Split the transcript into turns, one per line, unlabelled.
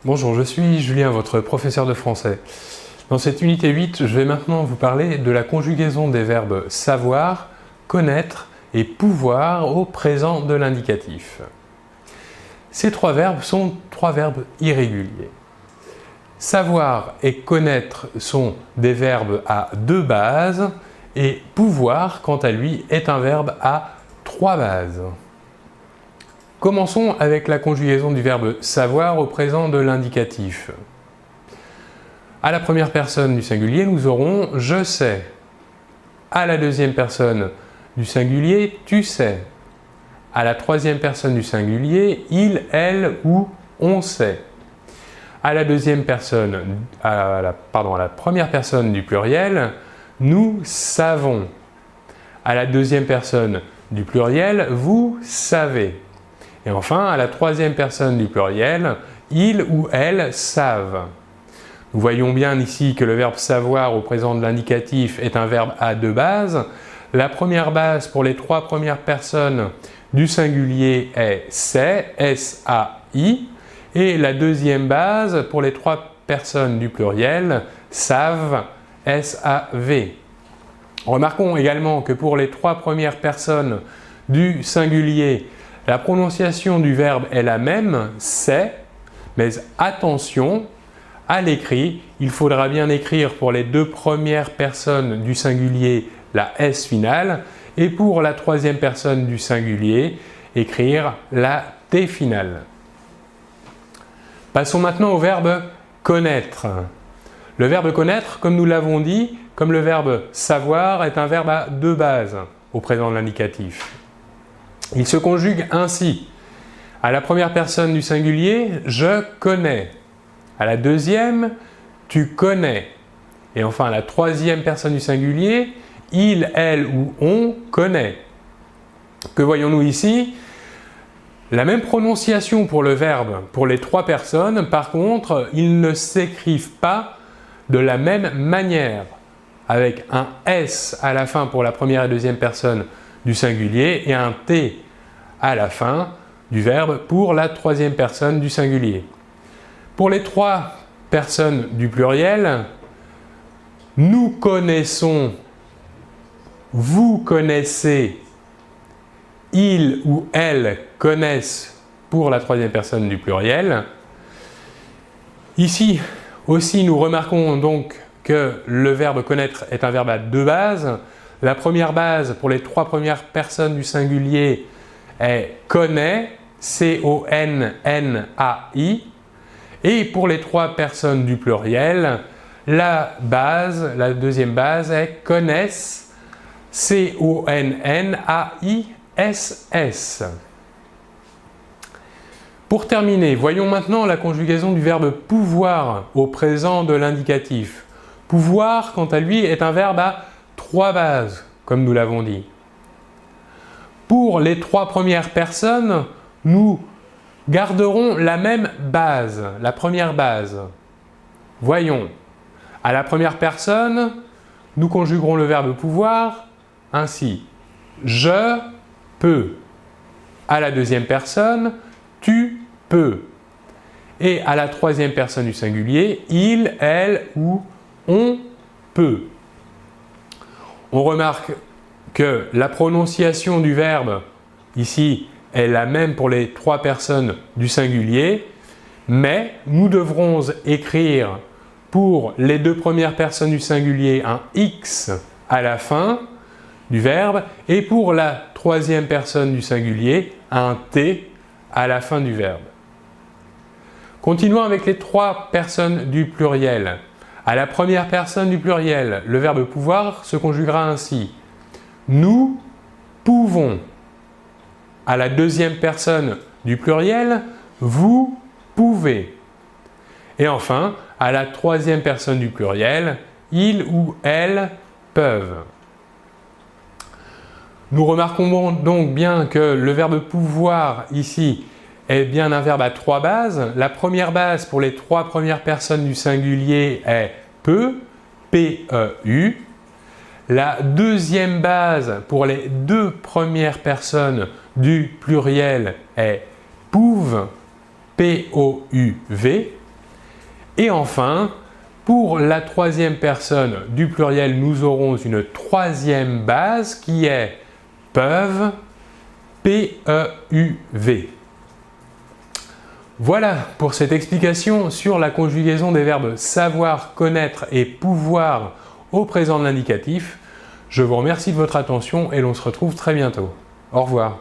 Bonjour, je suis Julien, votre professeur de français. Dans cette unité 8, je vais maintenant vous parler de la conjugaison des verbes savoir, connaître et pouvoir au présent de l'indicatif. Ces trois verbes sont trois verbes irréguliers. Savoir et connaître sont des verbes à deux bases et pouvoir, quant à lui, est un verbe à trois bases. Commençons avec la conjugaison du verbe savoir au présent de l'indicatif. À la première personne du singulier, nous aurons « je sais ». À la deuxième personne du singulier, « tu sais ». À la troisième personne du singulier, « il, elle ou on sait ». À la première personne du pluriel, « nous savons ». À la deuxième personne du pluriel, « vous savez ». Et enfin, à la troisième personne du pluriel, ils ou elles savent. Nous voyons bien ici que le verbe savoir au présent de l'indicatif est un verbe à deux bases. La première base pour les trois premières personnes du singulier est sait, S-A-I, et la deuxième base pour les trois personnes du pluriel, savent, S-A-V. Remarquons également que pour les trois premières personnes du singulier, la prononciation du verbe est la même, c'est, mais attention, à l'écrit, il faudra bien écrire pour les deux premières personnes du singulier la S finale et pour la troisième personne du singulier, écrire la T finale. Passons maintenant au verbe connaître. Le verbe connaître, comme nous l'avons dit, comme le verbe savoir, est un verbe à deux bases au présent de l'indicatif. Il se conjugue ainsi. À la première personne du singulier, je connais. À la deuxième, tu connais. Et enfin, à la troisième personne du singulier, il, elle ou on connaît. Que voyons-nous ici? La même prononciation pour le verbe pour les trois personnes, par contre, ils ne s'écrivent pas de la même manière, avec un S à la fin pour la première et deuxième personne du singulier et un T à la fin du verbe pour la troisième personne du singulier. Pour les trois personnes du pluriel, nous connaissons, vous connaissez, il ou elle connaissent pour la troisième personne du pluriel. Ici aussi, nous remarquons donc que le verbe connaître est un verbe à deux bases. La première base pour les trois premières personnes du singulier est connaît, C-O-N-N-A-I. Et pour les trois personnes du pluriel, la deuxième base est connaissent, C-O-N-N-A-I-S-S. Pour terminer, voyons maintenant la conjugaison du verbe pouvoir au présent de l'indicatif. Pouvoir, quant à lui, est un verbe à trois bases, comme nous l'avons dit. Pour les trois premières personnes, nous garderons la même base, la première base. Voyons, à la première personne, nous conjuguerons le verbe pouvoir ainsi. Je peux. À la deuxième personne, tu peux. Et à la troisième personne du singulier, il, elle ou on peut. On remarque que la prononciation du verbe ici est la même pour les trois personnes du singulier, mais nous devrons écrire pour les deux premières personnes du singulier un X à la fin du verbe et pour la troisième personne du singulier un T à la fin du verbe. Continuons avec les trois personnes du pluriel. À la première personne du pluriel, le verbe pouvoir se conjuguera ainsi. Nous pouvons. À la deuxième personne du pluriel, vous pouvez. Et enfin, à la troisième personne du pluriel, ils ou elles peuvent. Nous remarquons donc bien que le verbe pouvoir ici est bien un verbe à trois bases. La première base pour les trois premières personnes du singulier est peut, P-E-U. La deuxième base pour les deux premières personnes du pluriel est pouve, P-O-U-V. Et enfin, pour la troisième personne du pluriel, nous aurons une troisième base qui est peuvent, P-E-U-V. Voilà pour cette explication sur la conjugaison des verbes savoir, connaître et pouvoir au présent de l'indicatif. Je vous remercie de votre attention et l'on se retrouve très bientôt. Au revoir.